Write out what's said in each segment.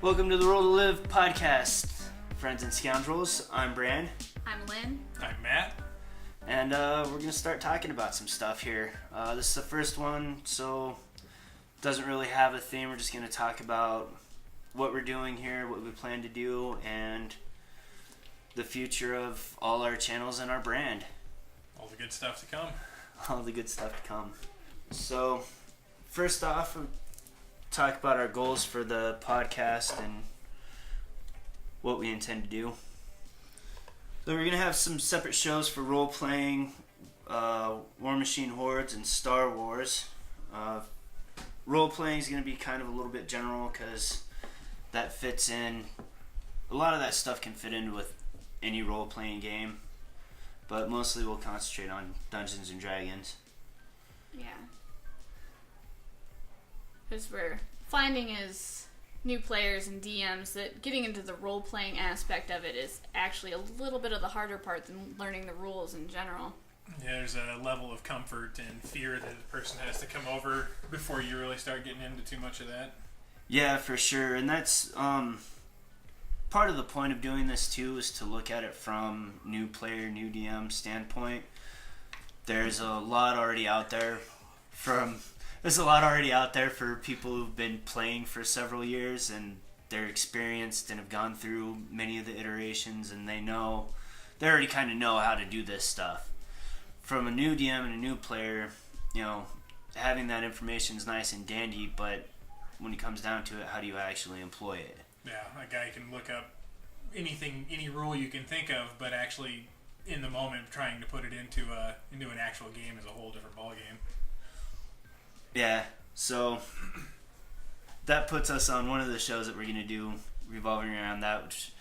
Welcome to the Roll to Live podcast, friends and scoundrels. I'm Bran. I'm Lynn. I'm Matt. And we're going to start talking about some stuff here. This is the first one, so it doesn't really have a theme. We're just going to talk about what we're doing here, what we plan to do, and the future of all our channels and our brand. All the good stuff to come. All the good stuff to come. So, first off, we'll talk about our goals for the podcast and what we intend to do. So we're going to have some separate shows for role-playing, Warmachine, Hordes, and Star Wars. Role-playing is going to be kind of a little bit general because that fits in. A lot of that stuff can fit in with any role-playing game, but mostly we'll concentrate on Dungeons and Dragons. Yeah. Because we're finding as new players and DMs that getting into the role-playing aspect of it is actually a little bit of the harder part than learning the rules in general. Yeah, there's a level of comfort and fear that a person has to come over before you really start getting into too much of that. Yeah, for sure. And that's part of the point of doing this too, is to look at it from new player, new DM standpoint. There's a lot already out there for people who've been playing for several years and they're experienced and have gone through many of the iterations, and they already kind of know how to do this stuff. From a new DM and a new player, having that information is nice and dandy, but when it comes down to it, how do you actually employ it? Yeah, a guy can look up anything, any rule you can think of, but actually in the moment trying to put it into an actual game is a whole different ballgame. Yeah, so that puts us on one of the shows that we're going to do revolving around that, which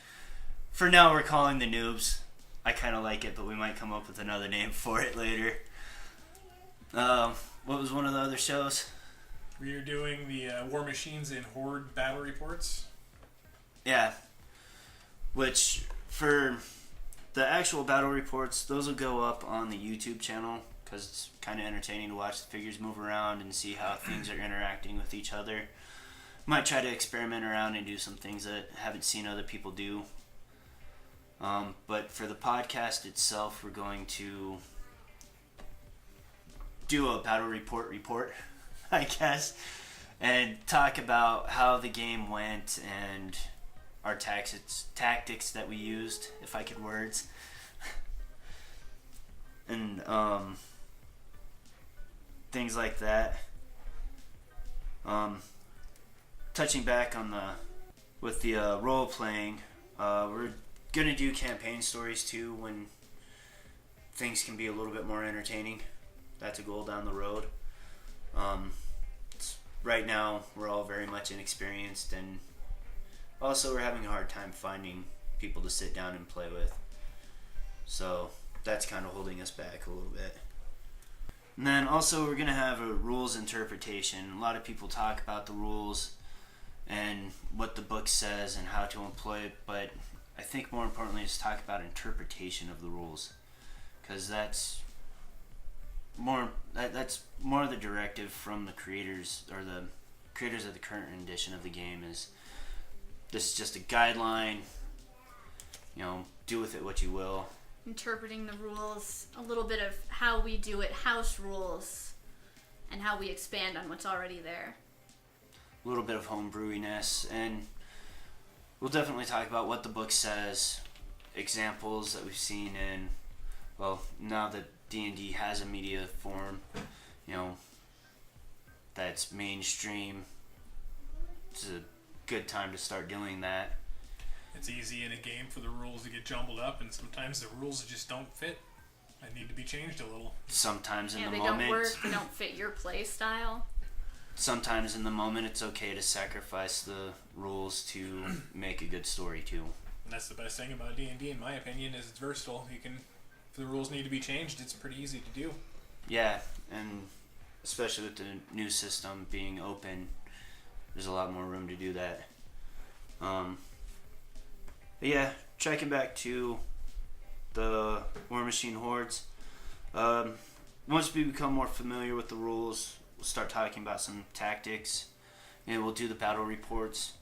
for now we're calling the Noobs. I kind of like it, but we might come up with another name for it later. What was one of the other shows? We are doing the Warmachines and Horde battle reports. Yeah, which for the actual battle reports, those will go up on the YouTube channel, because it's kind of entertaining to watch the figures move around and see how things are interacting with each other. Might try to experiment around and do some things that I haven't seen other people do. But for the podcast itself, we're going to do a battle report, I guess, and talk about how the game went and our tactics that we used, if I could words. And things like that. Touching back on with the role playing, we're gonna do campaign stories too when things can be a little bit more entertaining. That's a goal down the road. Right now we're all very much inexperienced, and also we're having a hard time finding people to sit down and play with. So that's kind of holding us back a little bit. And then also we're going to have a rules interpretation. A lot of people talk about the rules and what the book says and how to employ it, but I think more importantly is talk about interpretation of the rules, because that's more the directive from the creators, or the creators of the current edition of the game. Is this is just a guideline, do with it what you will. Interpreting the rules, a little bit of how we do it, house rules, and how we expand on what's already there. A little bit of homebrewiness, and we'll definitely talk about what the book says, examples that we've seen in, now that D&D has a media form, that's mainstream. It's a good time to start doing that. It's easy in a game for the rules to get jumbled up, and sometimes the rules just don't fit and need to be changed a little. Sometimes in the moment. Yeah, they don't work, they don't fit your play style. Sometimes in the moment it's okay to sacrifice the rules to make a good story too. And that's the best thing about D&D, in my opinion, is it's versatile. If the rules need to be changed, it's pretty easy to do. Yeah, and especially with the new system being open, there's a lot more room to do that. But yeah, tracking back to the Warmachine Hordes. Once we become more familiar with the rules, we'll start talking about some tactics, and we'll do the battle reports.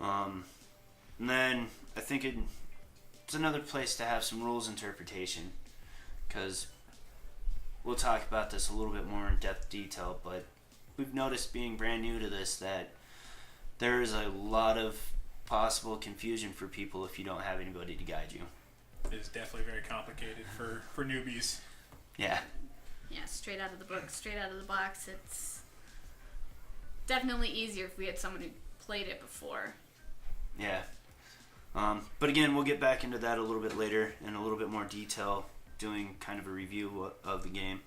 And then I think it's another place to have some rules interpretation, because we'll talk about this a little bit more in depth detail, but we've noticed, being brand new to this, that there is a lot of possible confusion for people if you don't have anybody to guide you. It is definitely very complicated for newbies. Yeah. Yeah, straight out of the book, straight out of the box. It's definitely easier if we had someone who played it before. Yeah. But again, we'll get back into that a little bit later in a little bit more detail, doing kind of a review of the game.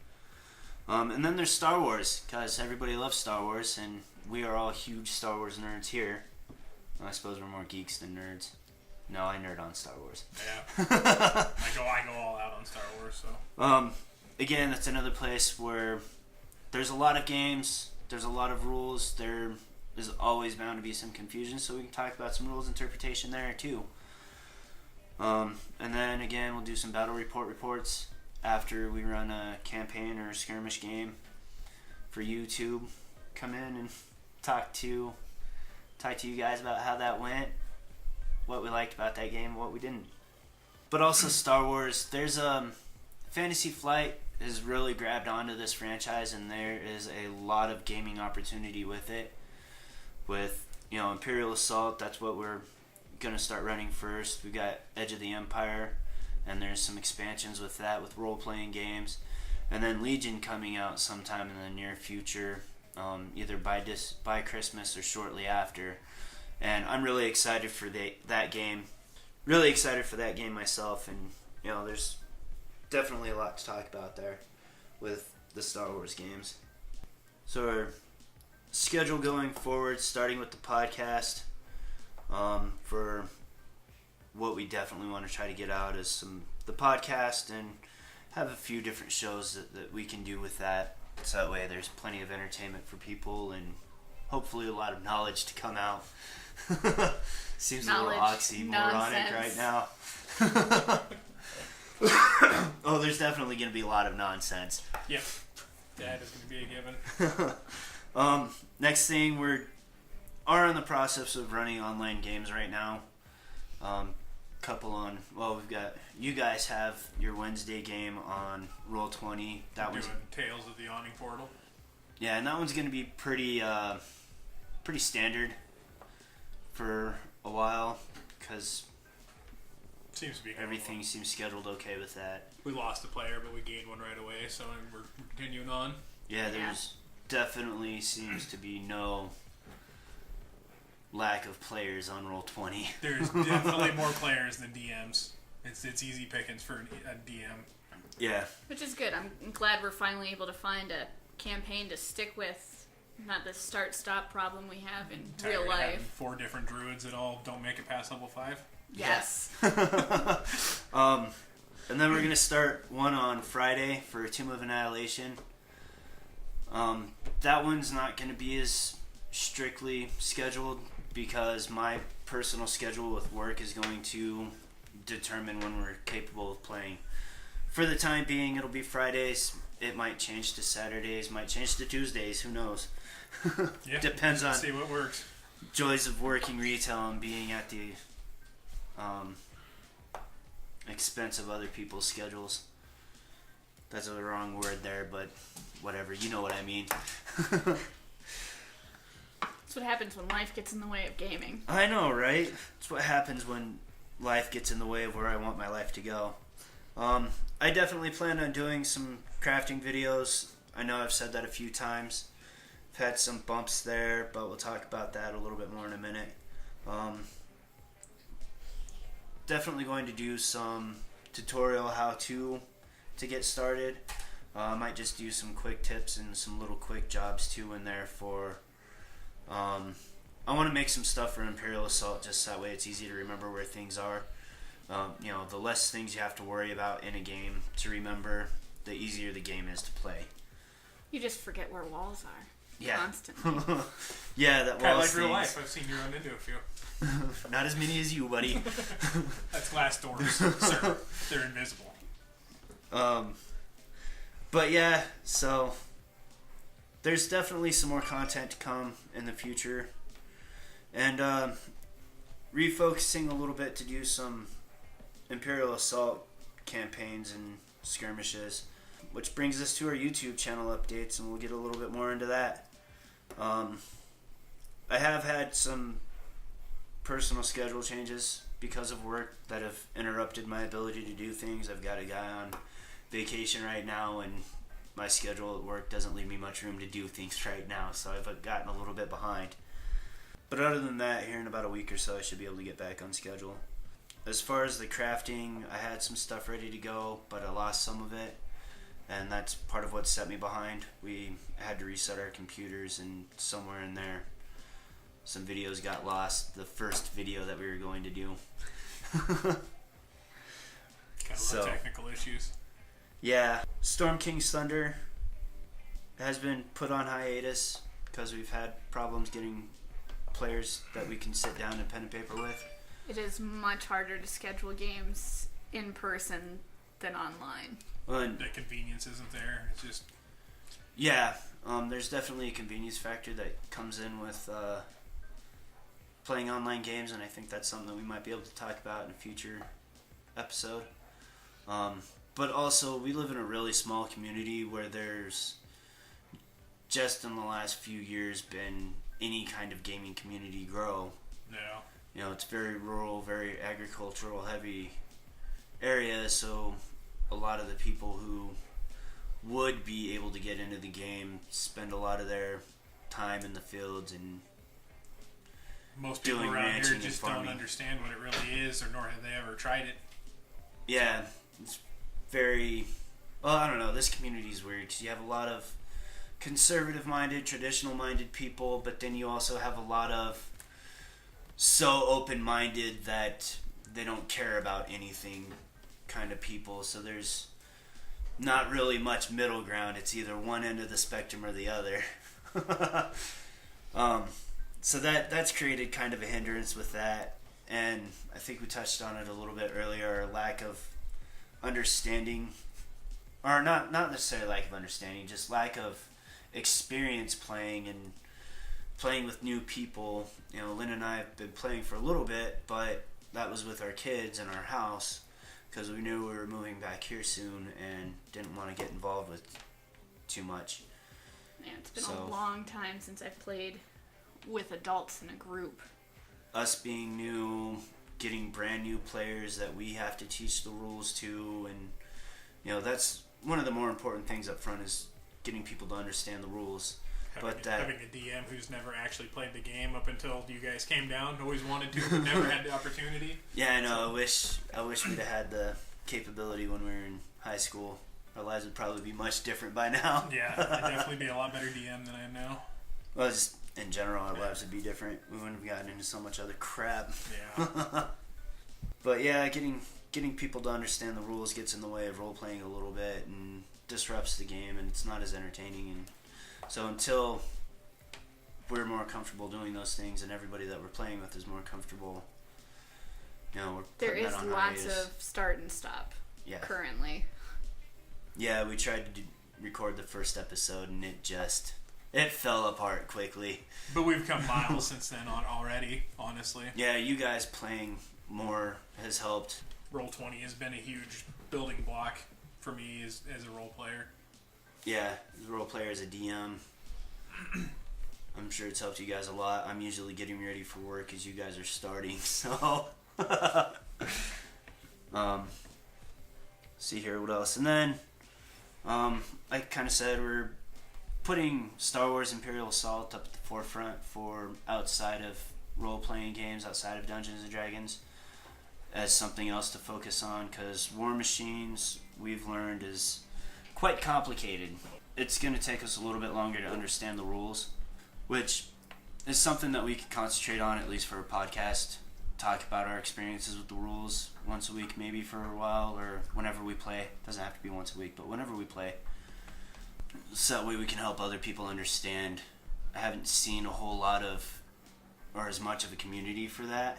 And then there's Star Wars, because everybody loves Star Wars, and we are all huge Star Wars nerds here. I suppose we're more geeks than nerds. No, I nerd on Star Wars. Yeah. I go all out on Star Wars, so. Again, that's another place where there's a lot of games, there's a lot of rules, there is always bound to be some confusion, so we can talk about some rules interpretation there too. And then again, we'll do some battle reports after we run a campaign or a skirmish game for YouTube. Come in and talk to you guys about how that went, what we liked about that game, what we didn't. But also Star Wars, there's Fantasy Flight has really grabbed onto this franchise, and there is a lot of gaming opportunity with it. With, Imperial Assault, that's what we're going to start running first. We got Edge of the Empire, and there's some expansions with that, with role-playing games. And then Legion coming out sometime in the near future, either by Christmas or shortly after. And I'm really excited for that game. Really excited for that game myself, and there's definitely a lot to talk about there with the Star Wars games. So our schedule going forward, starting with the podcast, for what we definitely want to try to get out is the podcast, and have a few different shows that we can do with that. So that way there's plenty of entertainment for people, and hopefully a lot of knowledge to come out. Seems Knowledge, a little oxymoronic right now. Oh, there's definitely going to be a lot of nonsense. Yep. That is going to be a given. Next thing, we are in the process of running online games right now. We've got, you guys have your Wednesday game on Roll20. That was Tales of the Awning Portal. Yeah, and that one's going to be pretty standard for a while, because seems to be everything seems scheduled okay with that. We lost a player, but we gained one right away, so we're continuing on. Yeah, there's definitely seems to be no lack of players on Roll20. There's definitely more players than DMs. It's easy pickings for a DM. Yeah. Which is good. I'm glad we're finally able to find a campaign to stick with, not the start-stop problem we have in real life. 4 different druids that all don't make it past level 5. Yes. And then we're going to start one on Friday for Tomb of Annihilation. That one's not going to be as strictly scheduled, because my personal schedule with work is going to determine when we're capable of playing. For the time being, it'll be Fridays. It might change to Saturdays, might change to Tuesdays, who knows? Yeah, depends on see what works. Joys of working retail and being at the expense of other people's schedules. That's a wrong word there, but whatever, you know what I mean. That's what happens when life gets in the way of gaming. I know, right? It's what happens when life gets in the way of where I want my life to go. I definitely plan on doing some crafting videos. I know I've said that a few times. I've had some bumps there, but we'll talk about that a little bit more in a minute. Definitely going to do some tutorial how-to get started. I might just do some quick tips and some little quick jobs too in there for... I want to make some stuff for Imperial Assault, just that way it's easy to remember where things are. The less things you have to worry about in a game to remember, the easier the game is to play. You just forget where walls are. Yeah. Constantly. Yeah, that Kind of walls like real things. life. I've seen you run into a few. Not as many as you, buddy. That's glass doors, sir. They're invisible. But yeah, so there's definitely some more content to come in the future. And refocusing a little bit to do some Imperial Assault campaigns and skirmishes, which brings us to our YouTube channel updates, and we'll get a little bit more into that. I have had some personal schedule changes because of work that have interrupted my ability to do things. I've got a guy on vacation right now, and my schedule at work doesn't leave me much room to do things right now, so I've gotten a little bit behind. But other than that, here in about a week or so, I should be able to get back on schedule. As far as the crafting, I had some stuff ready to go, but I lost some of it, and that's part of what set me behind. We had to reset our computers, and somewhere in there, some videos got lost. The first video that we were going to do. Got a lot of technical issues. Yeah, Storm King's Thunder has been put on hiatus because we've had problems getting players that we can sit down and pen and paper with. It is much harder to schedule games in person than online. Well, and the convenience isn't there. It's just... Yeah, there's definitely a convenience factor that comes in with playing online games, and I think that's something that we might be able to talk about in a future episode. But also, we live in a really small community where there's, just in the last few years, been any kind of gaming community grow. Yeah. You know, it's very rural, very agricultural heavy area, so a lot of the people who would be able to get into the game spend a lot of their time in the fields and most people doing around here ranching just and don't farming. Understand what it really is, or nor have they ever tried it. Yeah, it's very... Well, I don't know. This community is weird because you have a lot of conservative-minded, traditional-minded people, but then you also have a lot of so open-minded that they don't care about anything kind of people. So there's not really much middle ground. It's either one end of the spectrum or the other. So that's created kind of a hindrance with that. And I think we touched on it a little bit earlier, our lack of understanding, or not necessarily lack of understanding, just lack of experience playing and playing with new people. You know, Lynn and I have been playing for a little bit, but that was with our kids in our house because we knew we were moving back here soon and didn't want to get involved with too much. Yeah, it's been a long time since I've played with adults in a group. Us being new, getting brand new players that we have to teach the rules to, and you know, that's one of the more important things up front is getting people to understand the rules. Having a DM who's never actually played the game up until you guys came down, always wanted to, but never had the opportunity. Yeah, I know. I wish we'd have had the capability when we were in high school. Our lives would probably be much different by now. Yeah, I'd definitely be a lot better DM than I am now. Well, just in general, our lives would be different. We wouldn't have gotten into so much other crap. Yeah. But yeah, getting people to understand the rules gets in the way of role playing a little bit and disrupts the game, and it's not as entertaining. And so until we're more comfortable doing those things, and everybody that we're playing with is more comfortable, you know, we're there putting is that on lots hiatus. of start and stop. Yeah. Currently. Yeah, we tried to record the first episode, and it fell apart quickly. But we've come miles since then already, honestly. Yeah, you guys playing more has helped. Roll20 has been a huge building block for me as a role player. Yeah, as a role player, as a DM, I'm sure it's helped you guys a lot. I'm usually getting ready for work as you guys are starting, so... see here, what else? And then, like kind of said, we're putting Star Wars Imperial Assault up at the forefront for outside of role-playing games, outside of Dungeons & Dragons, as something else to focus on, because Warmachines, we've learned, is quite complicated. It's going to take us a little bit longer to understand the rules, which is something that we can concentrate on, at least for a podcast, talk about our experiences with the rules once a week, maybe for a while, or whenever we play. Doesn't have to be once a week, but whenever we play. So that way we can help other people understand. I haven't seen a whole lot of, or as much of a community for that.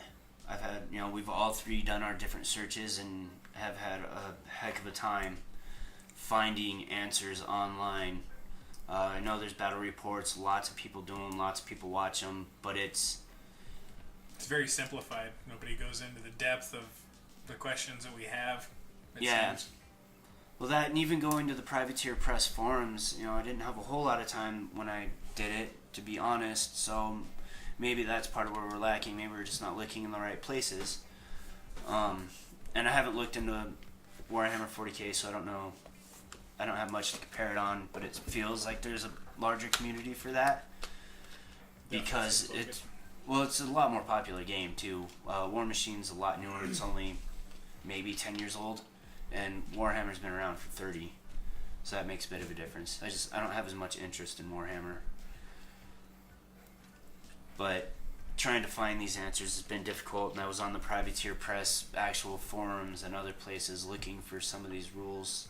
I've had, we've all three done our different searches and have had a heck of a time finding answers online. I know there's battle reports, lots of people do them, lots of people watch them, but it's It's very simplified. Nobody goes into the depth of the questions that we have. It seems. Well, that, and even going to the Privateer Press forums, I didn't have a whole lot of time when I did it, to be honest, so maybe that's part of where we're lacking. Maybe we're just not looking in the right places. And I haven't looked into Warhammer 40k, so I don't know. I don't have much to compare it on, but it feels like there's a larger community for that. Because it's a lot more popular game, too. Warmachine's a lot newer. It's only maybe 10 years old. And Warhammer's been around for 30, so that makes a bit of a difference. I don't have as much interest in Warhammer, but trying to find these answers has been difficult. And I was on the Privateer Press actual forums and other places looking for some of these rules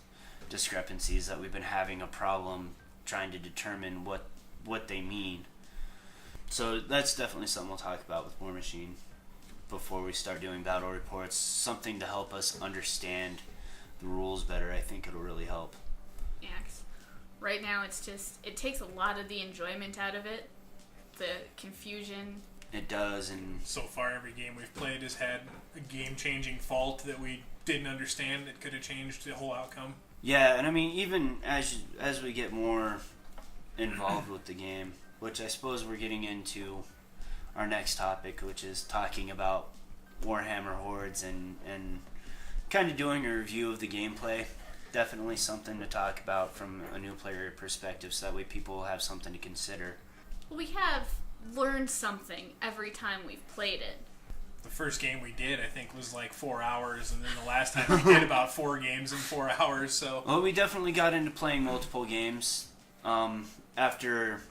discrepancies that we've been having a problem trying to determine what they mean. So that's definitely something we'll talk about with Warmachine before we start doing battle reports. Something to help us understand the rules better. I think it'll really help. Yeah, 'cause right now it takes a lot of the enjoyment out of it, the confusion. It does, and so far every game we've played has had a game-changing fault that we didn't understand that could have changed the whole outcome. Yeah, and I mean, even as we get more involved with the game, which I suppose we're getting into our next topic, which is talking about Warhammer Hordes and kind of doing a review of the gameplay. Definitely something to talk about from a new player perspective, so that way people will have something to consider. We have learned something every time we've played it. The first game we did, I think, was like 4 hours, and then the last time we did about 4 games in 4 hours. So, well, we definitely got into playing multiple games after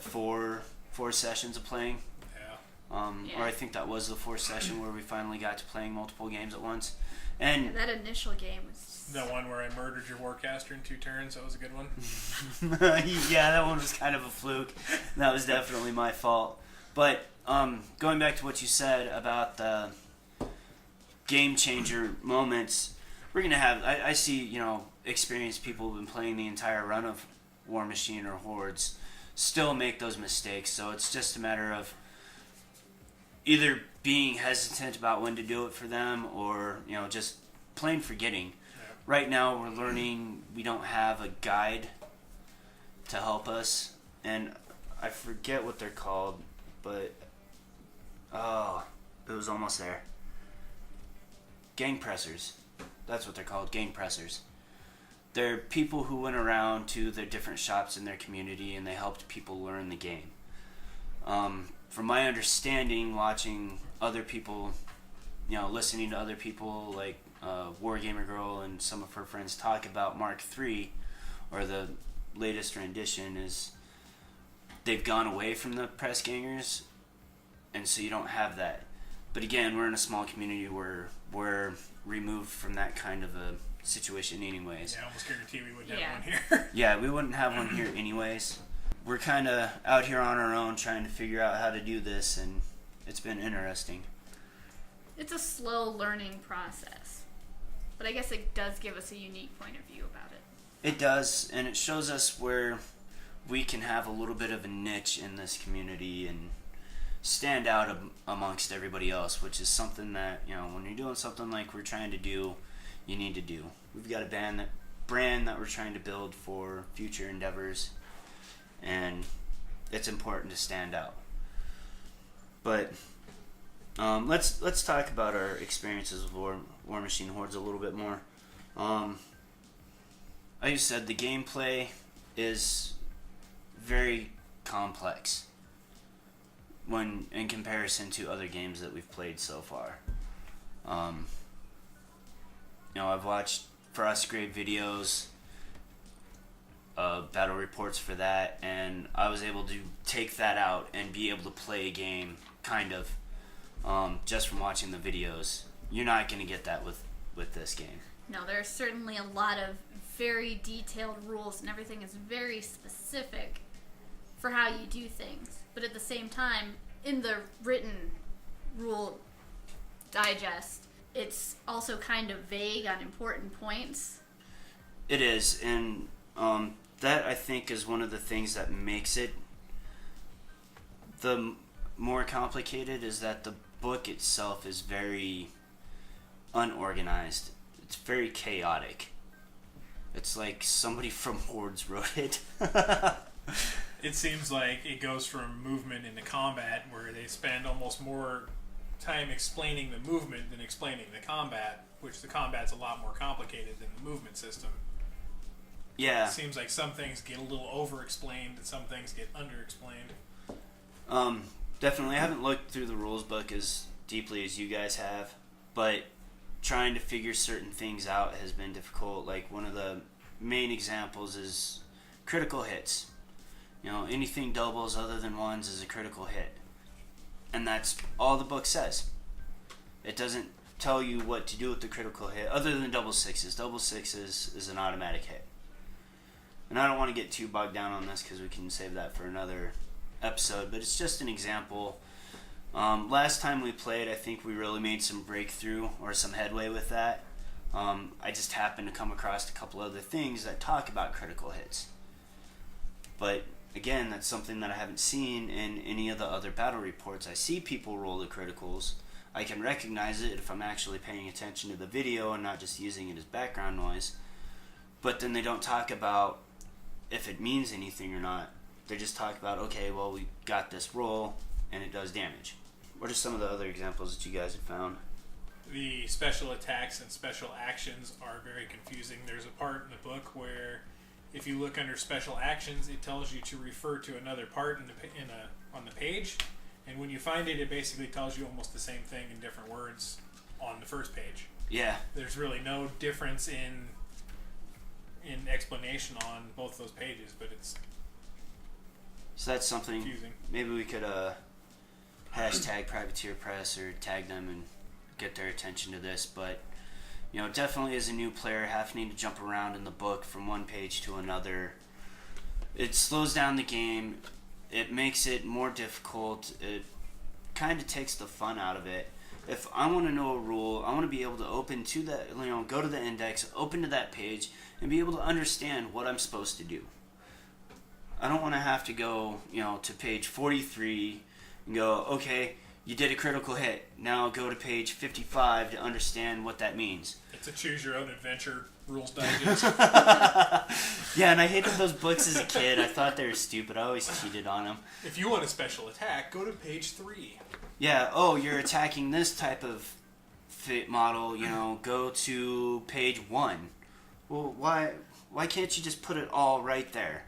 four sessions of playing. Or I think that was the 4th session where we finally got to playing multiple games at once. And that initial game was just... The one where I murdered your Warcaster in 2 turns, that was a good one. Yeah, that one was kind of a fluke. That was definitely my fault. But going back to what you said about the game changer moments, we're going to have... I see, experienced people who've been playing the entire run of Warmachine or Hordes still make those mistakes. So it's just a matter of either being hesitant about when to do it for them, or just plain forgetting. Yeah. Right now we're learning. We don't have a guide to help us, and I forget what they're called, but it was almost there. Gang pressers. That's what they're called. Gang pressers. They're people who went around to the different shops in their community and they helped people learn the game. From my understanding, watching other people, listening to other people like Wargamer Girl and some of her friends talk about Mark III, or the latest rendition, is they've gone away from the press gangers, and so you don't have that. But again, we're in a small community where we're removed from that kind of a situation anyways. Yeah, I almost guarantee we wouldn't have one here. Yeah, we wouldn't have one here anyways. We're kind of out here on our own trying to figure out how to do this, and it's been interesting. It's a slow learning process, but I guess it does give us a unique point of view about it. It does, and it shows us where we can have a little bit of a niche in this community and stand out amongst everybody else, which is something that, when you're doing something like we're trying to do, you need to do. We've got a brand that we're trying to build for future endeavors, and it's important to stand out. But let's talk about our experiences with Warmachine Hordes a little bit more. Like you said, the gameplay is very complex when in comparison to other games that we've played so far. I've watched Frostgrave videos, battle reports for that, and I was able to take that out and be able to play a game, kind of, just from watching the videos. You're not going to get that with this game. No, there's certainly a lot of very detailed rules, and everything is very specific for how you do things. But at the same time, in the written rule digest, it's also kind of vague on important points. It is, and that I think is one of the things that makes it the more complicated is that the book itself is very unorganized. It's very chaotic. It's like somebody from Hordes wrote it. It seems like it goes from movement into combat, where they spend almost more time explaining the movement than explaining the combat, which the combat's a lot more complicated than the movement system. Yeah. It seems like some things get a little over-explained and some things get under-explained. Definitely. I haven't looked through the rules book as deeply as you guys have, but trying to figure certain things out has been difficult. Like, one of the main examples is critical hits. You know, anything doubles other than ones is a critical hit. And that's all the book says. It doesn't tell you what to do with the critical hit other than double sixes. Double sixes is an automatic hit. And I don't want to get too bogged down on this because we can save that for another episode, but it's just an example. Last time we played, I think we really made some breakthrough or some headway with that. I just happened to come across a couple other things that talk about critical hits. But again, that's something that I haven't seen in any of the other battle reports. I see people roll the criticals. I can recognize it if I'm actually paying attention to the video and not just using it as background noise. But then they don't talk about if it means anything or not. They just talk about, okay, well, we got this roll and it does damage. What are some of the other examples that you guys have found? The special attacks and special actions are very confusing. There's a part in the book where if you look under special actions, it tells you to refer to another part on the page, and when you find it, it basically tells you almost the same thing in different words on the first page. Yeah. There's really no difference in explanation on both those pages, but it's So that's something confusing. maybe we could hashtag Privateer Press or tag them and get their attention to this. But you know, definitely as a new player, having to jump around in the book from one page to another, it slows down the game. It makes it more difficult. It kind of takes the fun out of it. If I want to know a rule, I want to be able to open to that, you know, go to the index, open to that page, and be able to understand what I'm supposed to do. I don't want to have to go, you know, to page 43 and go, okay, you did a critical hit. Now go to page 55 to understand what that means. It's a choose your own adventure rules digest. Yeah, and I hated those books as a kid. I thought they were stupid. I always cheated on them. If you want a special attack, go to page 3. Yeah, oh, you're attacking this type of fit model, you know, go to page 1. Well, why can't you just put it all right there?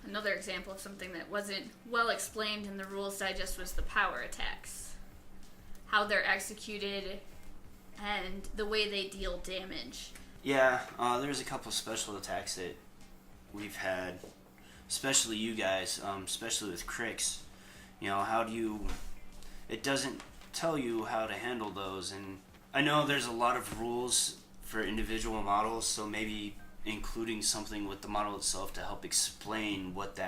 Another example of something that wasn't well explained in the Rules Digest was the power attacks. How they're executed and the way they deal damage. Yeah, there's a couple special attacks that we've had, especially you guys, especially with Crix. You know, how do you... It doesn't tell you how to handle those, and I know there's a lot of rules for individual models, so maybe including something with the model itself to help explain what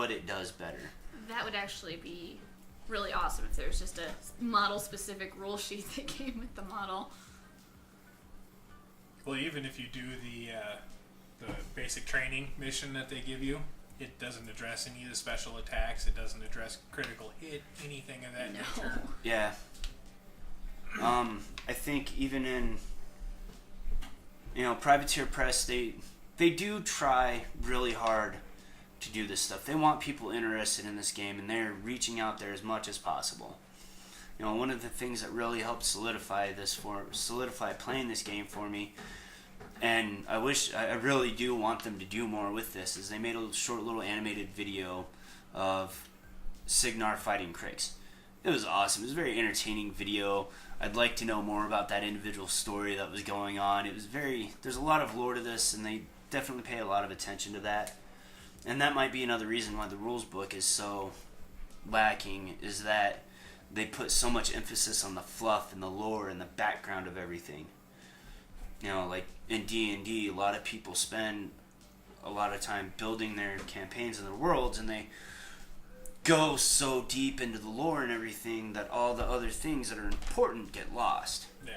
it does better. That would actually be really awesome if there was just a model-specific rule sheet that came with the model. Well, even if you do the basic training mission that they give you, it doesn't address any of the special attacks. It doesn't address critical hit, anything of that nature. Yeah. I think even in, you know, Privateer Press, they do try really hard to do this stuff. They want people interested in this game, and they're reaching out there as much as possible. You know, one of the things that really helped solidify playing this game for me, and I really do want them to do more with this, is they made a short little animated video of Signar fighting Crix. It was awesome. It was a very entertaining video. I'd like to know more about that individual story that was going on. There's a lot of lore to this, and they definitely pay a lot of attention to that. And that might be another reason why the rules book is so lacking, is that they put so much emphasis on the fluff and the lore and the background of everything. You know, like in D&D, a lot of people spend a lot of time building their campaigns and their worlds, and they go so deep into the lore and everything that all the other things that are important get lost. Yeah.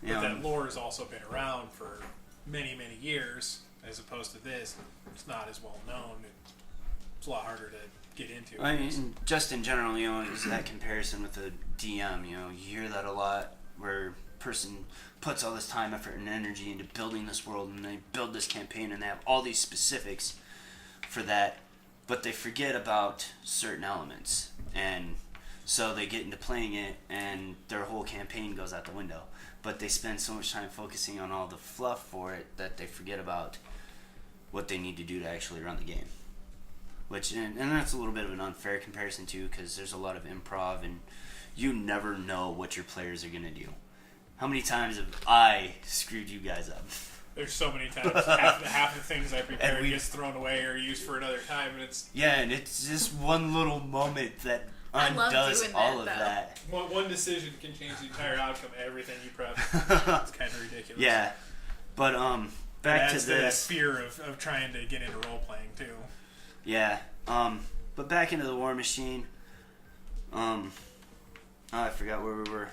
You But know, that lore has also been around for many, many years, as opposed to this. It's not as well known. It's a lot harder to get into. I mean, just in general, is that comparison with the DM, you hear that a lot, where a person puts all this time, effort, and energy into building this world, and they build this campaign, and they have all these specifics for that, but they forget about certain elements, and so they get into playing it, and their whole campaign goes out the window. But they spend so much time focusing on all the fluff for it that they forget about what they need to do to actually run the game. Which, and that's a little bit of an unfair comparison too, because there's a lot of improv, and you never know what your players are going to do. How many times have I screwed you guys up? There's so many times. half the things I prepare gets thrown away or used for another time, and it's... Yeah, and it's just one little moment that undoes all of that. One decision can change the entire outcome of everything you prep. It's kind of ridiculous. Yeah, but back to this. That fear of trying to get into role playing too. Yeah, but back into the War Machine. I forgot where we were.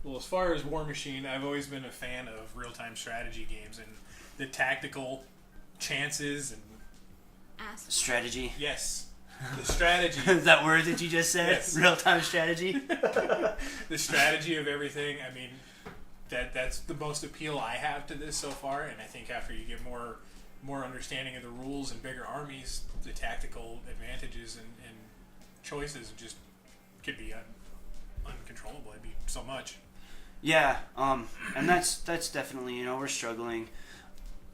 Well, as far as War Machine, I've always been a fan of real-time strategy games and the tactical chances and strategy. Yes. The strategy. Is that word that you just said? Yes. Real-time strategy? The strategy of everything. I mean, that's the most appeal I have to this so far, and I think after you get more understanding of the rules and bigger armies, the tactical advantages and choices just could be uncontrollable. It'd be so much. Yeah, and that's definitely, we're struggling.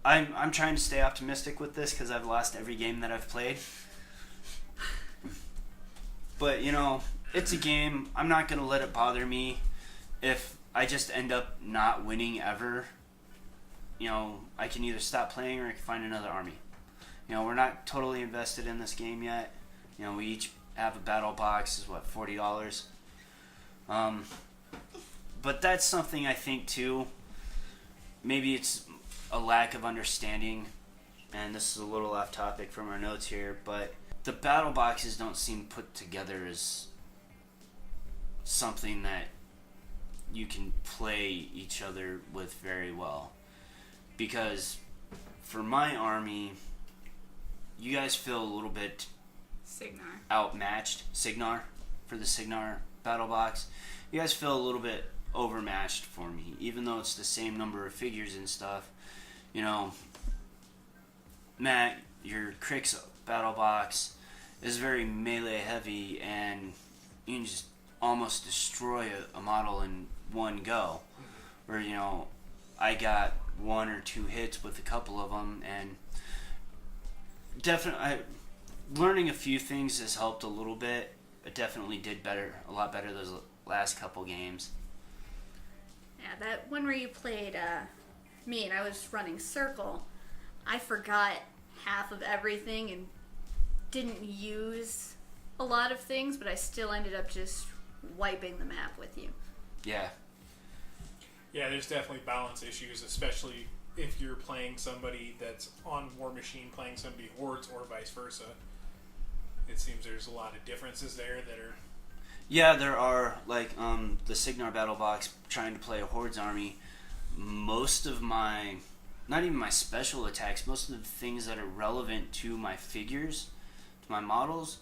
I'm trying to stay optimistic with this because I've lost every game that I've played. But, it's a game. I'm not going to let it bother me if I just end up not winning ever. I can either stop playing or I can find another army. We're not totally invested in this game yet. We each have a battle box. Is what, $40? But that's something I think too. Maybe it's a lack of understanding, and this is a little off topic from our notes here, but the battle boxes don't seem put together as something that you can play each other with very well. Because for my army, you guys feel a little bit outmatched. Signar, for the Signar battle box. You guys feel a little bit overmatched for me, even though it's the same number of figures and stuff. Matt, your Crix battle box is very melee heavy, and you can just almost destroy a model in one go. Where, I got 1 or 2 hits with a couple of them, and definitely learning a few things has helped a little bit. I definitely did a lot better those last couple games. Yeah, that one where you played me and I was running Circle, I forgot half of everything and didn't use a lot of things, but I still ended up just wiping the map with you. Yeah. Yeah, there's definitely balance issues, especially if you're playing somebody that's on War Machine playing somebody Hordes or vice versa. It seems there's a lot of differences there that are... Yeah, there are, like, the Signar battle box trying to play a Hordes army. Most of my, not even my special attacks, most of the things that are relevant to my figures, to my models,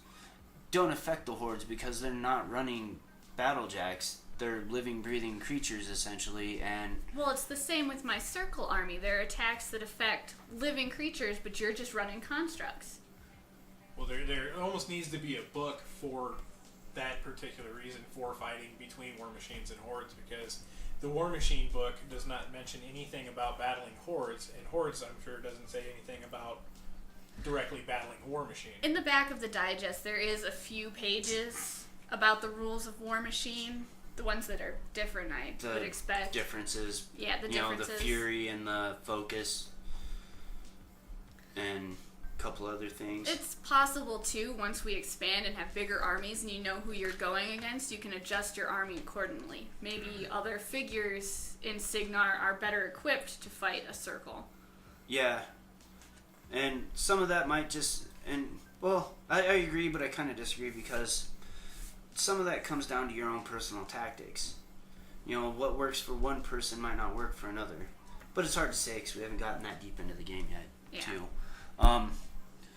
don't affect the Hordes because they're not running battle jacks. They're living, breathing creatures, essentially, and... Well, it's the same with my Circle army. There are attacks that affect living creatures, but you're just running constructs. Well, there almost needs to be a book for that particular reason for fighting between War Machines and Hordes, because the War Machine book does not mention anything about battling Hordes, and Hordes, I'm sure, doesn't say anything about directly battling War Machine. In the back of the digest, there is a few pages about the rules of War Machine. The ones that are different, I would expect. Differences. Yeah, the differences. The fury and the focus. And a couple other things. It's possible, too, once we expand and have bigger armies and you know who you're going against, you can adjust your army accordingly. Maybe other figures in Signar are better equipped to fight a Circle. Yeah. And some of that might just... I agree, but I kind of disagree because... some of that comes down to your own personal tactics. What works for one person might not work for another. But it's hard to say because we haven't gotten that deep into the game yet, too.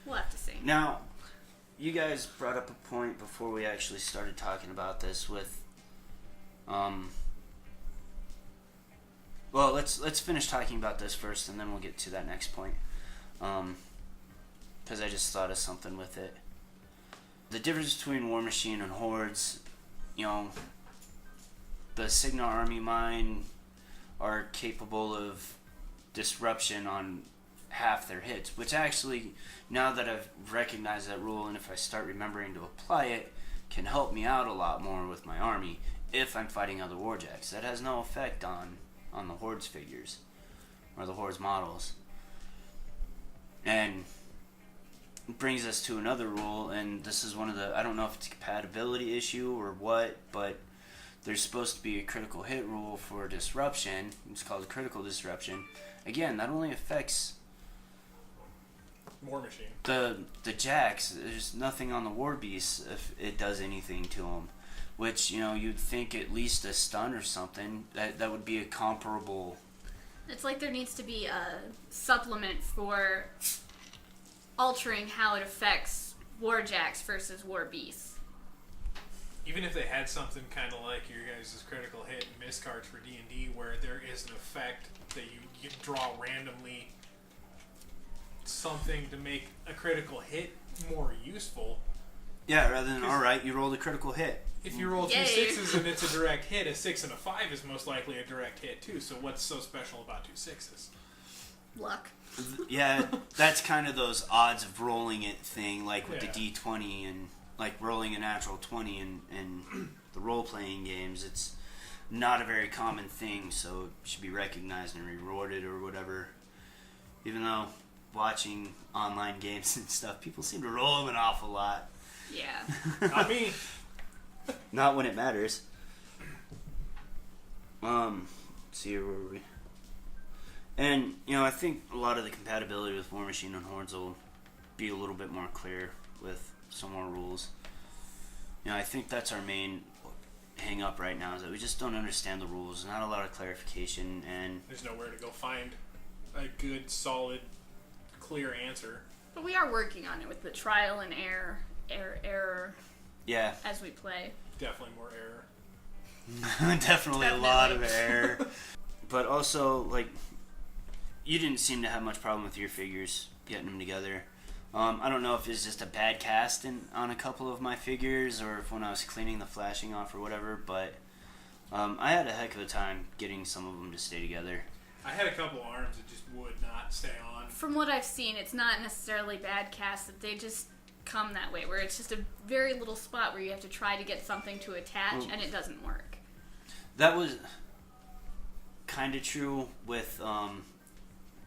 We'll have to see. Now, you guys brought up a point before we actually started talking about this with, well, let's finish talking about this first, and then we'll get to that next point. Because I just thought of something with it. The difference between War Machine and Hordes, the Cigna Army Mine are capable of disruption on half their hits, which actually, now that I've recognized that rule, and if I start remembering to apply it, can help me out a lot more with my army if I'm fighting other warjacks. That has no effect on the Hordes figures or the Hordes models. And it brings us to another rule, and this is one of the, I don't know if it's a compatibility issue or what, but there's supposed to be a critical hit rule for disruption. It's called critical disruption. Again, that only affects War Machine. The jacks. There's nothing on the war beasts if it does anything to them, which you'd think at least a stun or something that would be a comparable. It's like there needs to be a supplement for altering how it affects warjacks versus war beasts. Even if they had something kind of like your guys' critical hit and miss cards for D&D, where there is an effect that you draw randomly something to make a critical hit more useful. Yeah, rather than, alright, you rolled a critical hit. If you roll two Yay. sixes and it's a direct hit, a 6 and a 5 is most likely a direct hit too. So what's so special about 2 6s? Luck. Yeah, that's kind of those odds of rolling it thing, like with Yeah. the D20 and like rolling a natural 20 in the role-playing games. It's not a very common thing, so it should be recognized and rewarded or whatever. Even though watching online games and stuff, people seem to roll them an awful lot. Yeah. Not me. Not when it matters. Let's see, where were we? And, I think a lot of the compatibility with War Machine and Hordes will be a little bit more clear with some more rules. I think that's our main hang up right now, is that we just don't understand the rules. Not a lot of clarification, and There's nowhere to go find a good, solid, clear answer. But we are working on it with the trial and error yeah, as we play. Definitely more error. definitely a lot of error. But also, like, you didn't seem to have much problem with your figures getting them together. I don't know if it's just a bad cast on a couple of my figures, or if when I was cleaning the flashing off or whatever, but I had a heck of a time getting some of them to stay together. I had a couple arms that just would not stay on. From what I've seen, it's not necessarily bad cast, that they just come that way, where it's just a very little spot where you have to try to get something to attach, and it doesn't work. That was kind of true with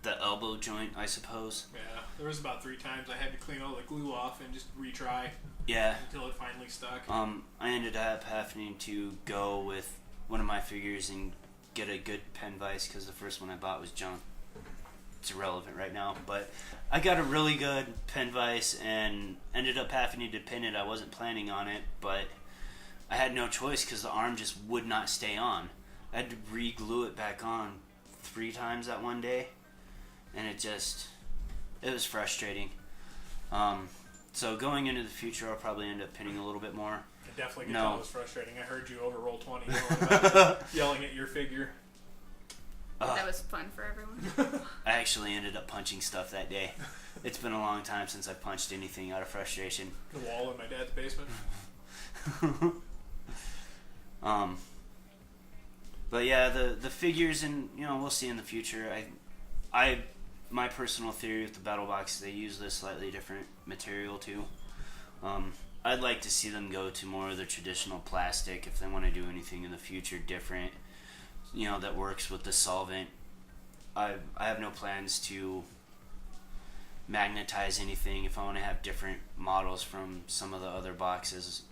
the elbow joint, I suppose. Yeah, there was about 3 times I had to clean all the glue off and just retry Yeah. until it finally stuck. I ended up having to go with one of my figures and get a good pen vise, because the first one I bought was junk. It's irrelevant right now, but I got a really good pen vise and ended up having to pin it. I wasn't planning on it, but I had no choice because the arm just would not stay on. I had to re-glue it back on 3 times that one day, and it was frustrating. So going into the future, I'll probably end up pinning a little bit more. I definitely could No. tell it was frustrating. I heard you over roll 20 yelling at your figure. That was fun for everyone. I actually ended up punching stuff that day. It's been a long time since I've punched anything out of frustration. The wall in my dad's basement. But yeah, the figures, and we'll see in the future. My personal theory with the battle box, they use this slightly different material too. I'd like to see them go to more of the traditional plastic if they want to do anything in the future different, that works with the solvent. I have no plans to magnetize anything if I want to have different models from some of the other boxes.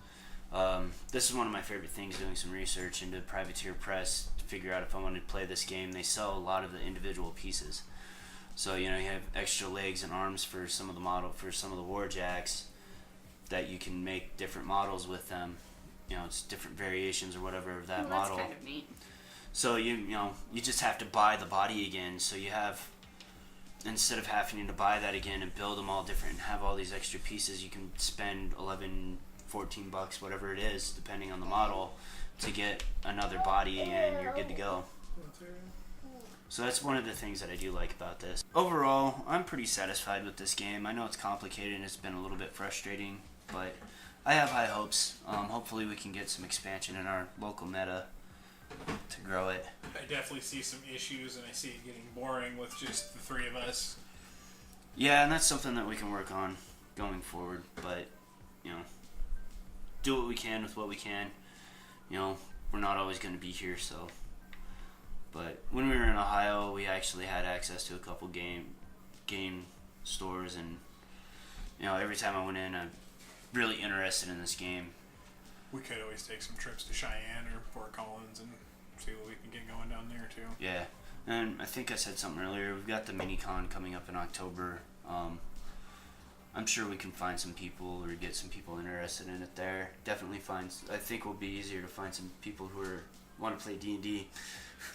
This is one of my favorite things, doing some research into Privateer Press to figure out if I want to play this game. They sell a lot of the individual pieces. So, you have extra legs and arms for some of the warjacks that you can make different models with them. It's different variations or whatever of that model. That's kind of neat. So you just have to buy the body again. So you have instead of having to buy that again and build them all different and have all these extra pieces, you can spend 11, 14 bucks, whatever it is, depending on the model, to get another body and you're good to go. So that's one of the things that I do like about this. Overall, I'm pretty satisfied with this game. I know it's complicated and it's been a little bit frustrating, but I have high hopes. Hopefully we can get some expansion in our local meta to grow it. I definitely see some issues, and I see it getting boring with just the three of us. Yeah, and that's something that we can work on going forward, but, do what we can with what we can. We're not always going to be here, so. But when we were in Ohio, we actually had access to a couple game stores, and, every time I went in, I'm really interested in this game. We could always take some trips to Cheyenne or Fort Collins and see what we can get going down there, too. Yeah, and I think I said something earlier. We've got the mini-con coming up in October. I'm sure we can find some people or get some people interested in it there. Definitely I think it will be easier to find some people who want to play D&D.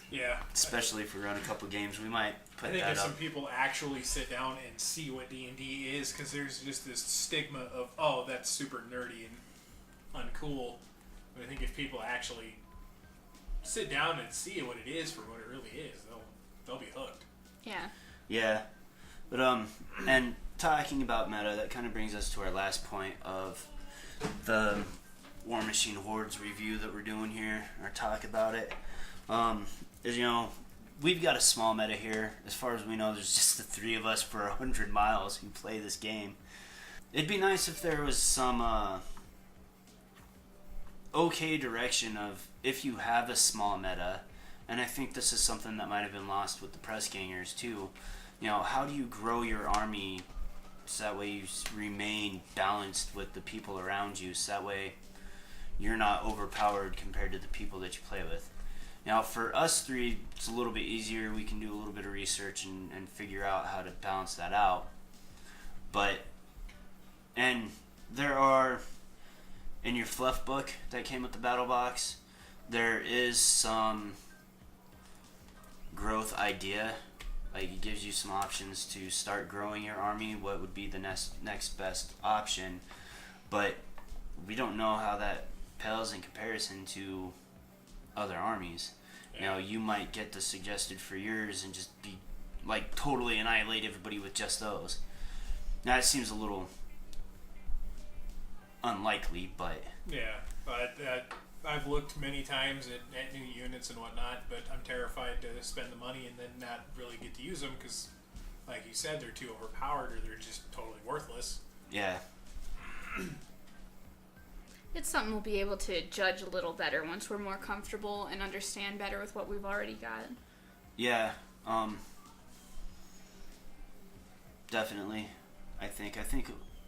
Yeah. Especially if we run a couple games, we might put that up. I think if some people actually sit down and see what D&D is, because there's just this stigma of, oh, that's super nerdy and uncool. But I think if people actually sit down and see what it is for what it really is, they'll be hooked. Yeah. Yeah. But, and talking about meta, that kind of brings us to our last point of the Warmachine Hordes review that we're doing here, our talk about it. Is, we've got a small meta here. As far as we know, there's just the three of us for 100 miles who play this game. It'd be nice if there was some okay direction of if you have a small meta, and I think this is something that might have been lost with the press gangers too. How do you grow your army so that way you remain balanced with the people around you, so that way you're not overpowered compared to the people that you play with. Now, for us three, it's a little bit easier. We can do a little bit of research and figure out how to balance that out. And there are, in your fluff book that came with the battle box, there is some growth idea. Like, it gives you some options to start growing your army, what would be the next best option. But we don't know how that pales in comparison to other armies. Yeah. You might get the suggested for yours and just be like totally annihilate everybody with just those. Now it seems a little unlikely, but yeah, but I've looked many times at new units and whatnot, but I'm terrified to spend the money and then not really get to use them because, like you said, they're too overpowered or they're just totally worthless. Yeah. It's something we'll be able to judge a little better once we're more comfortable and understand better with what we've already got. Yeah, definitely. I think,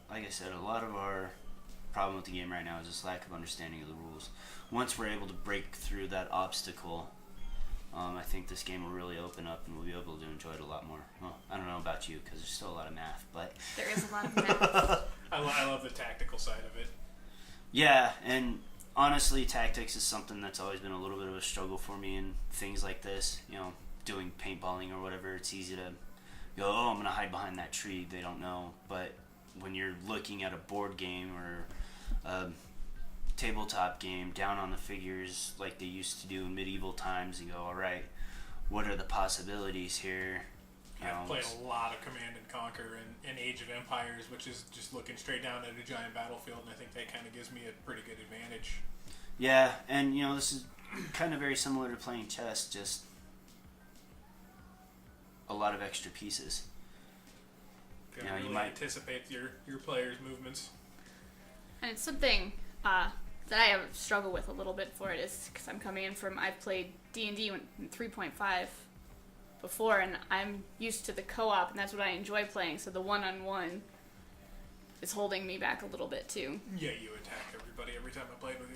like I said, a lot of our problem with the game right now is this lack of understanding of the rules. Once we're able to break through that obstacle, I think this game will really open up and we'll be able to enjoy it a lot more. Well, I don't know about you because there's still a lot of math, but There is a lot of math. I love the tactical side of it. Yeah, and honestly, tactics is something that's always been a little bit of a struggle for me in things like this. Doing paintballing or whatever, it's easy to go, oh, I'm going to hide behind that tree. They don't know. But when you're looking at a board game or a tabletop game down on the figures like they used to do in medieval times, you go, all right, what are the possibilities here? I've played a lot of Command and Conquer and Age of Empires, which is just looking straight down at a giant battlefield, and I think that kind of gives me a pretty good advantage. Yeah, and this is kind of very similar to playing chess, just a lot of extra pieces. You really might anticipate your players' movements. And it's something that I have struggled with a little bit for it is because I'm coming in from, I've played D&D in 3.5 before, and I'm used to the co-op, and that's what I enjoy playing, so the one-on-one is holding me back a little bit, too. Yeah, you attack everybody every time I played with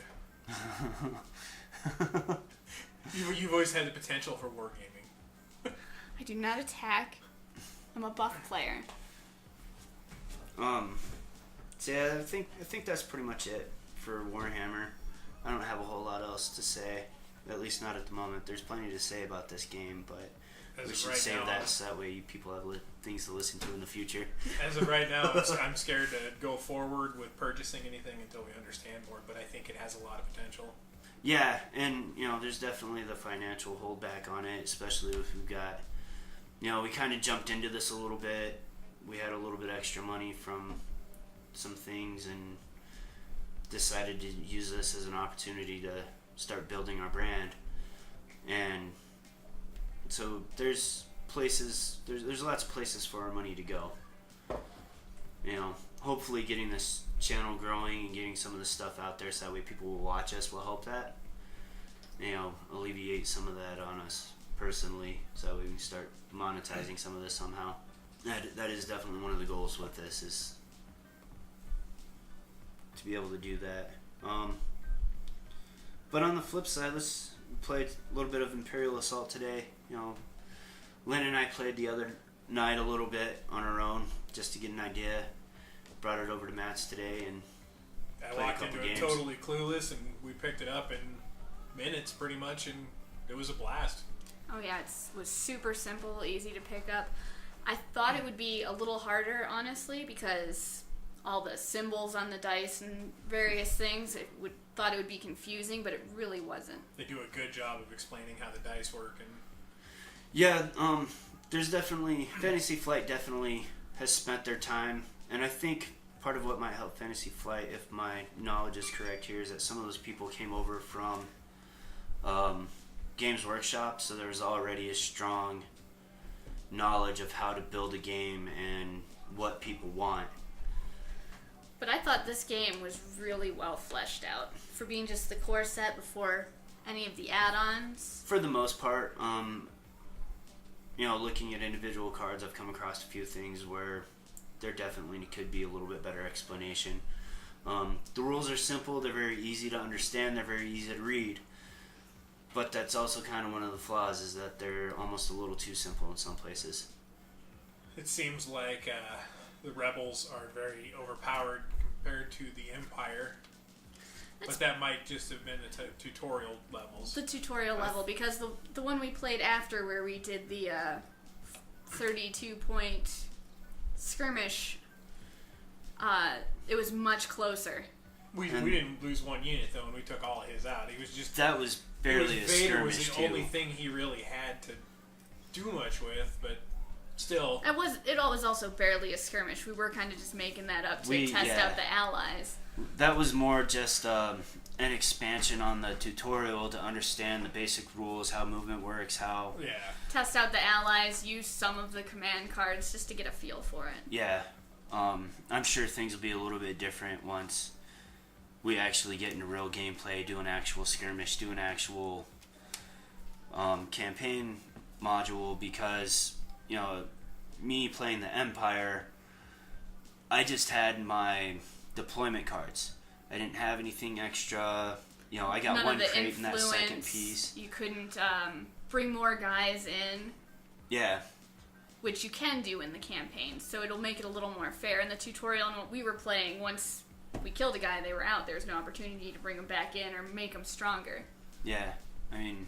you. You've always had the potential for wargaming. I do not attack. I'm a buff player. So yeah, I think that's pretty much it for Warhammer. I don't have a whole lot else to say, at least not at the moment. There's plenty to say about this game, but As we of should right save now, that so that way people have things to listen to in the future. As of right now, I'm scared to go forward with purchasing anything until we understand more, but I think it has a lot of potential. Yeah, and, there's definitely the financial holdback on it, especially if we've got, we kind of jumped into this a little bit. We had a little bit extra money from some things and decided to use this as an opportunity to start building our brand. And so there's lots of places for our money to go. Hopefully getting this channel growing and getting some of this stuff out there so that way people will watch us will help that. Alleviate some of that on us personally so that we can start monetizing some of this somehow. That is definitely one of the goals with this, is to be able to do that. But on the flip side, let's play a little bit of Imperial Assault today. Lynn and I played the other night a little bit on our own just to get an idea. Brought it over to Matt's today and I played walked a couple into games. it totally clueless, and we picked it up in minutes pretty much, and it was a blast. Oh yeah, it was super simple, easy to pick up. I thought it would be a little harder, honestly, because all the symbols on the dice and various things, thought it would be confusing, but it really wasn't. They do a good job of explaining how the dice work, and Yeah, there's definitely Fantasy Flight definitely has spent their time, and I think part of what might help Fantasy Flight, if my knowledge is correct here, is that some of those people came over from Games Workshop, so there's already a strong knowledge of how to build a game and what people want. But I thought this game was really well fleshed out for being just the core set before any of the add-ons. For the most part, looking at individual cards, I've come across a few things where there definitely could be a little bit better explanation. The rules are simple, they're very easy to understand, they're very easy to read. But that's also kind of one of the flaws, is that they're almost a little too simple in some places. it seems like the rebels are very overpowered compared to the Empire. But that might just have been the tutorial levels. The tutorial level, because the one we played after, where we did the 32-point skirmish, it was much closer. We didn't lose one unit though, and we took all of his out. He was just that was barely a skirmish. Vader was the too. only thing he really had to do much with, but still. It was also barely a skirmish. We were kind of just making that up to test out the allies. That was more just an expansion on the tutorial to understand the basic rules, how movement works, how... Yeah. Test out the allies, use some of the command cards just to get a feel for it. Yeah. I'm sure things will be a little bit different once we actually get into real gameplay, do an actual skirmish, do an actual campaign module, because, me playing the Empire, I just had my deployment cards. I didn't have anything extra. I got one crate in that second piece. You couldn't bring more guys in. Yeah. Which you can do in the campaign, so it'll make it a little more fair. In the tutorial and what we were playing, once we killed a guy, they were out. There was no opportunity to bring them back in or make them stronger. Yeah, and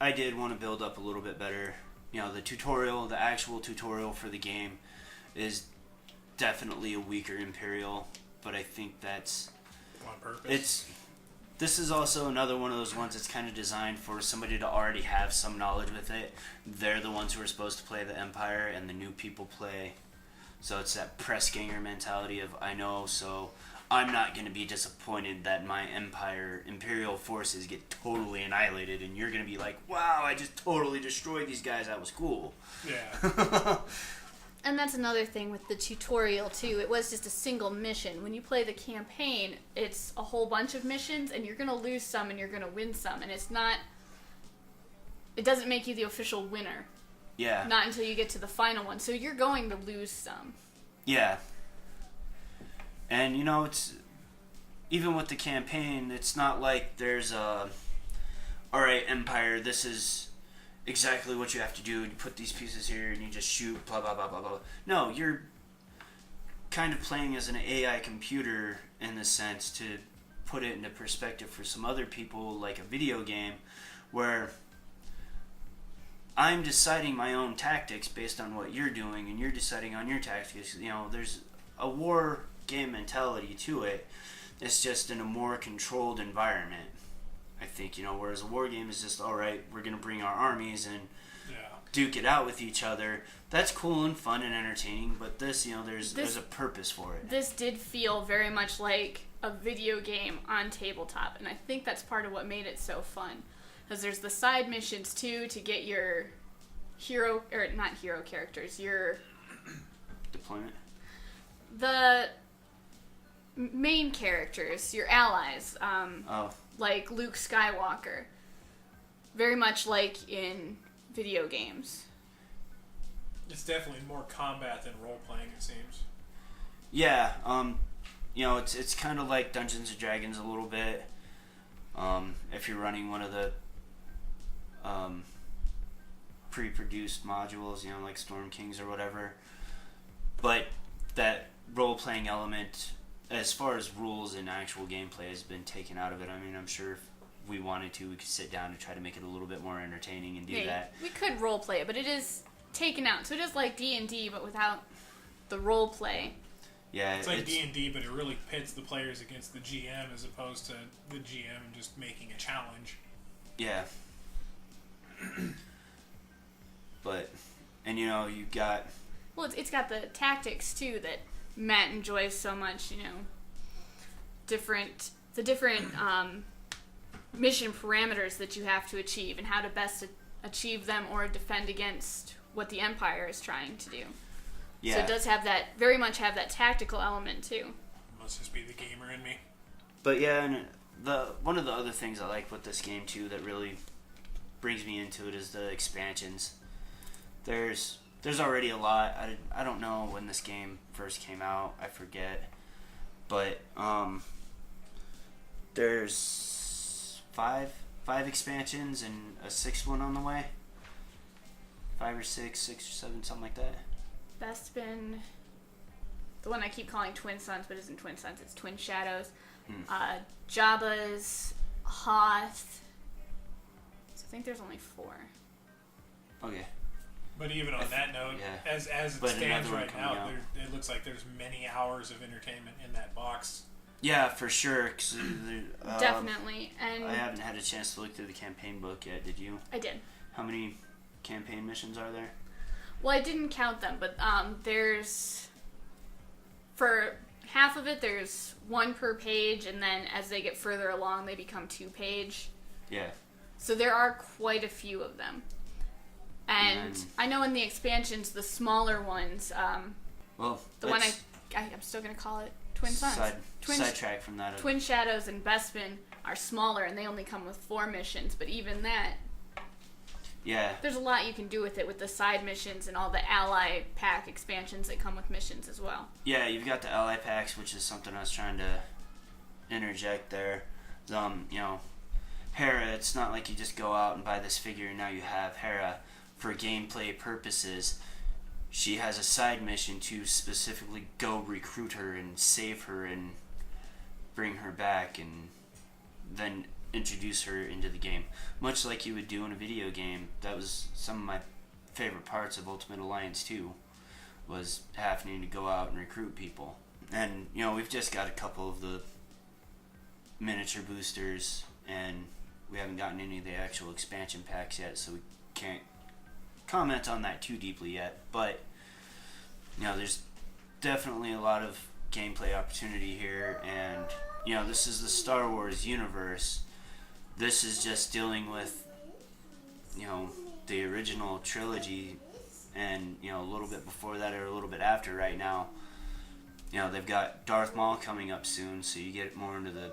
I did want to build up a little bit better. The actual tutorial for the game is definitely a weaker Imperial, but I think that's... On purpose? This is also another one of those ones that's kind of designed for somebody to already have some knowledge with it. They're the ones who are supposed to play the Empire, and the new people play. So it's that press ganger mentality of, I know, so I'm not going to be disappointed that my Imperial forces get totally annihilated, and you're going to be like, wow, I just totally destroyed these guys, that was cool. Yeah. And that's another thing with the tutorial, too. It was just a single mission. When you play the campaign, it's a whole bunch of missions, and you're going to lose some and you're going to win some. And it doesn't make you the official winner. Yeah. Not until you get to the final one. So you're going to lose some. Yeah. And, it's... Even with the campaign, it's not like there's a... Alright, Empire, this is... exactly what you have to do. You put these pieces here and you just shoot, blah, blah, blah, blah, blah. No, you're kind of playing as an AI computer in the sense, to put it into perspective for some other people, like a video game, where I'm deciding my own tactics based on what you're doing, and you're deciding on your tactics. You know, there's a war game mentality to it. It's just in a more controlled environment, I think. You know, whereas a war game is just, all right, we're going to bring our armies and duke it out with each other. That's cool and fun and entertaining, but this, you know, there's a purpose for it. This did feel very much like a video game on tabletop, and I think that's part of what made it so fun. Because there's the side missions, too, to get your hero, or not hero characters, your... Deployment? The main characters, your allies, like Luke Skywalker. Very much like in video games. It's definitely more combat than role-playing, it seems. Yeah, you know, it's kind of like Dungeons & Dragons a little bit. If you're running one of the pre-produced modules, you know, like Storm Kings or whatever. But that role-playing element, as far as rules and actual gameplay, has been taken out of it. I mean, I'm sure if we wanted to, we could sit down and try to make it a little bit more entertaining and do that. We could role play it, but it is taken out. So it is like D&D, but without the role play. Yeah, it's like D&D, but it really pits the players against the GM as opposed to the GM just making a challenge. Yeah. But, and you know, you got... Well, it's got the tactics, too, that Matt enjoys so much, you know. The different mission parameters that you have to achieve and how to best achieve them or defend against what the Empire is trying to do. Yeah. So it does have that, very much have that tactical element, too. Must just be the gamer in me. But yeah, and one of the other things I like with this game, too, that really brings me into it is the expansions. There's already a lot. I don't know when this game first came out. I forget. But there's five expansions and a sixth one on the way. 5 or 6 or 7, something like that. That's been the one I keep calling Twin Suns, but it isn't Twin Suns. It's Twin Shadows. Jabba's, Hoth. So I think there's only 4. Okay. But even on that note, as it stands right now, it looks like there's many hours of entertainment in that box. Yeah, for sure. Definitely. And I haven't had a chance to look through the campaign book yet. Did you? I did. How many campaign missions are there? Well, I didn't count them, but there's... For half of it, there's 1 per page, and then as they get further along, they become 2-page. Yeah. So there are quite a few of them. And I know in the expansions, the smaller ones, well, the one I'm still going to call it Twin Suns. Sidetrack from that. Twin Shadows and Bespin are smaller, and they only come with 4 missions, but even that... Yeah. There's a lot you can do with it, with the side missions and all the ally pack expansions that come with missions as well. Yeah, you've got the ally packs, which is something I was trying to interject there. You know, Hera, it's not like you just go out and buy this figure and now you have Hera. For gameplay purposes, she has a side mission to specifically go recruit her and save her and bring her back and then introduce her into the game. Much like you would do in a video game. That was some of my favorite parts of Ultimate Alliance 2, was having to go out and recruit people. And, you know, we've just got a couple of the miniature boosters, and we haven't gotten any of the actual expansion packs yet, so we can't comment on that too deeply yet. But, you know, there's definitely a lot of gameplay opportunity here, and, you know, this is the Star Wars universe. This is just dealing with, you know, the original trilogy and, you know, a little bit before that or a little bit after right now. You know, they've got Darth Maul coming up soon, so you get more into the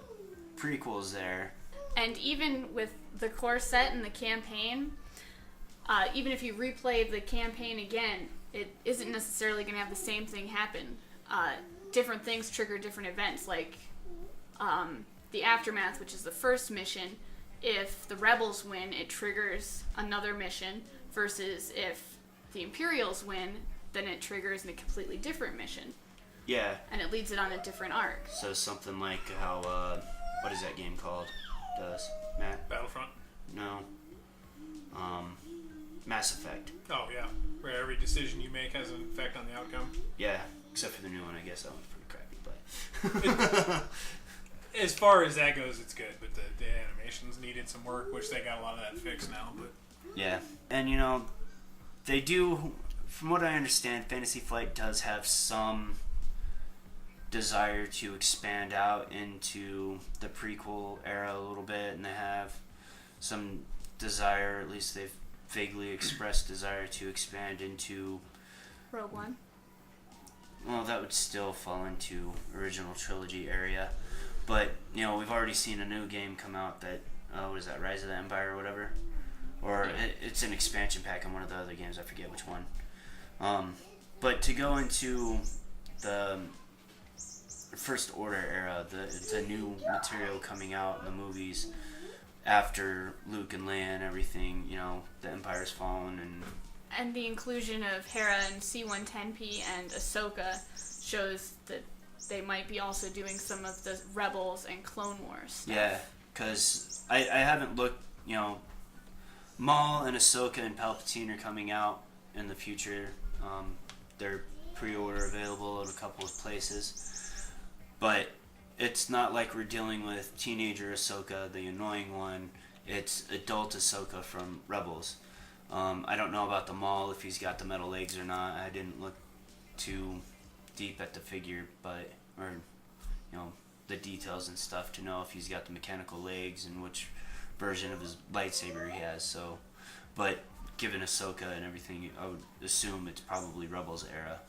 prequels there. And even with the core set and the campaign, even if you replay the campaign again, it isn't necessarily going to have the same thing happen. Different things trigger different events, like the Aftermath, which is the first mission. If the Rebels win, it triggers another mission, versus if the Imperials win, then it triggers a completely different mission. Yeah. And it leads it on a different arc. So something like how, what is that game called? Matt? Battlefront? No. Mass Effect. Oh yeah, where every decision you make has an effect on the outcome. Yeah, except for the new one, I guess that one's pretty crappy. But As far as that goes, it's good. But the animations needed some work, which they got a lot of that fixed now. But yeah, and they do. From what I understand, Fantasy Flight does have some desire to expand out into the prequel era a little bit, and they have some desire, at least they've vaguely expressed desire to expand into Rogue One. Well, that would still fall into original trilogy area, but we've already seen a new game come out that what is that, Rise of the Empire or whatever, or it's an expansion pack on one of the other games, I forget which one. But to go into the First Order era, the new material coming out in the movies after Luke and Leia and everything, the Empire's fallen, and the inclusion of Hera and C-110P and Ahsoka shows that they might be also doing some of the Rebels and Clone Wars stuff. Yeah, because I haven't looked, Maul and Ahsoka and Palpatine are coming out in the future. They're pre-order available at a couple of places. But it's not like we're dealing with teenager Ahsoka, the annoying one. It's adult Ahsoka from Rebels. I don't know about the Maul, if he's got the metal legs or not. I didn't look too deep at the figure, or the details and stuff to know if he's got the mechanical legs and which version of his lightsaber he has. So, but given Ahsoka and everything, I would assume it's probably Rebels era.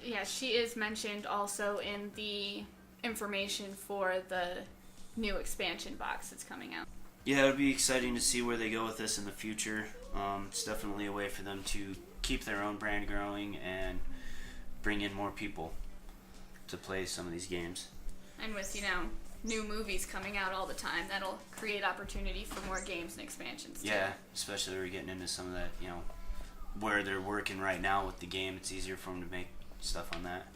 Yeah, she is mentioned also in the information for the new expansion box that's coming out. Yeah, it would be exciting to see where they go with this in the future. It's definitely a way for them to keep their own brand growing and bring in more people to play some of these games. And with, new movies coming out all the time, that'll create opportunity for more games and expansions too. Yeah, especially we're getting into some of that, where they're working right now with the game. It's easier for them to make stuff on that.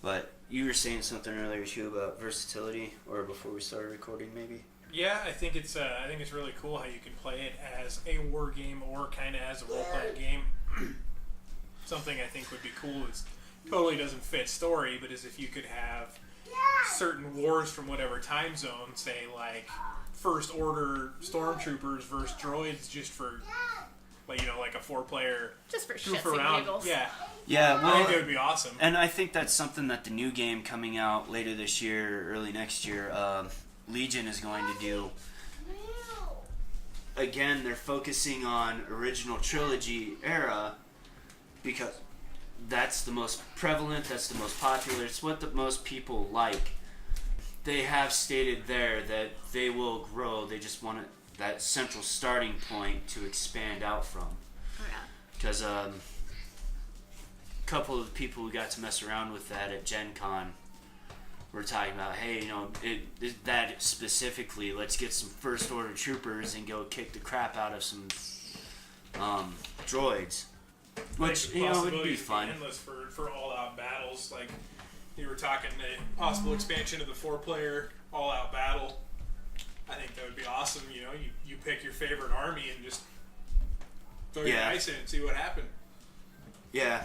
But you were saying something earlier too about versatility, or before we started recording maybe? yeah, I think it's really cool how you can play it as a war game or kind of as a role playing game. Something I think would be cool is totally doesn't fit story, but is if you could have certain wars from whatever time zone, say like First Order stormtroopers versus droids, just for like a 4-player Just for goof shits and around. giggles. Yeah, I well, think that would be awesome. and I think that's something that the new game coming out later this year, early next year, Legion is going to do. Again, they're focusing on original trilogy era because that's the most prevalent, that's the most popular, it's what the most people like. They have stated there that they will grow, they just want that central starting point to expand out from. Oh, yeah. Because a couple of the people who got to mess around with that at Gen Con were talking about, hey, that specifically, let's get some First Order troopers and go kick the crap out of some droids. Which, would be fun. Endless for all-out battles. Like, you were talking the possible expansion of the 4-player all-out battle. I think that would be awesome. You pick your favorite army and just throw your dice in and see what happened. Yeah.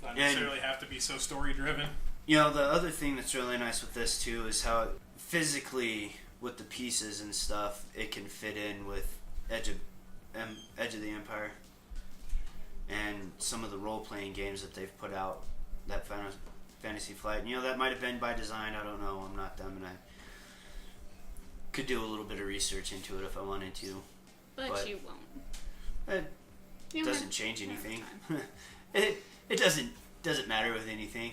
Not necessarily have to be so story-driven. The other thing that's really nice with this, too, is how physically, with the pieces and stuff, it can fit in with Edge of the Empire. And some of the role-playing games that they've put out, that Fantasy Flight. That might have been by design, I don't know, I'm not them, and I could do a little bit of research into it if I wanted to. But you won't. It doesn't change anything. it doesn't matter with anything,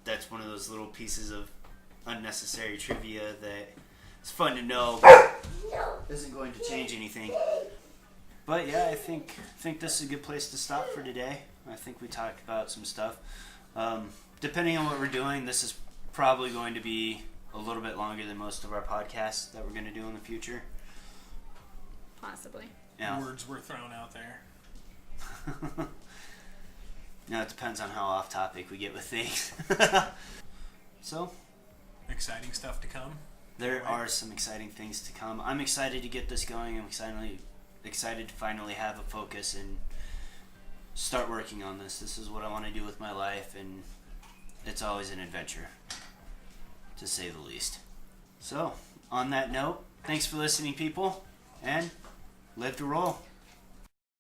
That's one of those little pieces of unnecessary trivia that it's fun to know, but isn't going to change anything. But yeah, I think this is a good place to stop for today. I think we talked about some stuff. Depending on what we're doing, this is probably going to be a little bit longer than most of our podcasts that we're going to do in the future. Possibly. Yeah. Words were thrown out there. It depends on how off topic we get with things. So, Exciting stuff to come. there are some exciting things to come. I'm excited to get this going. I'm excited to finally have a focus and start working on this. This is what I want to do with my life, and it's always an adventure, to say the least. So, on that note, thanks for listening, people, and live to roll.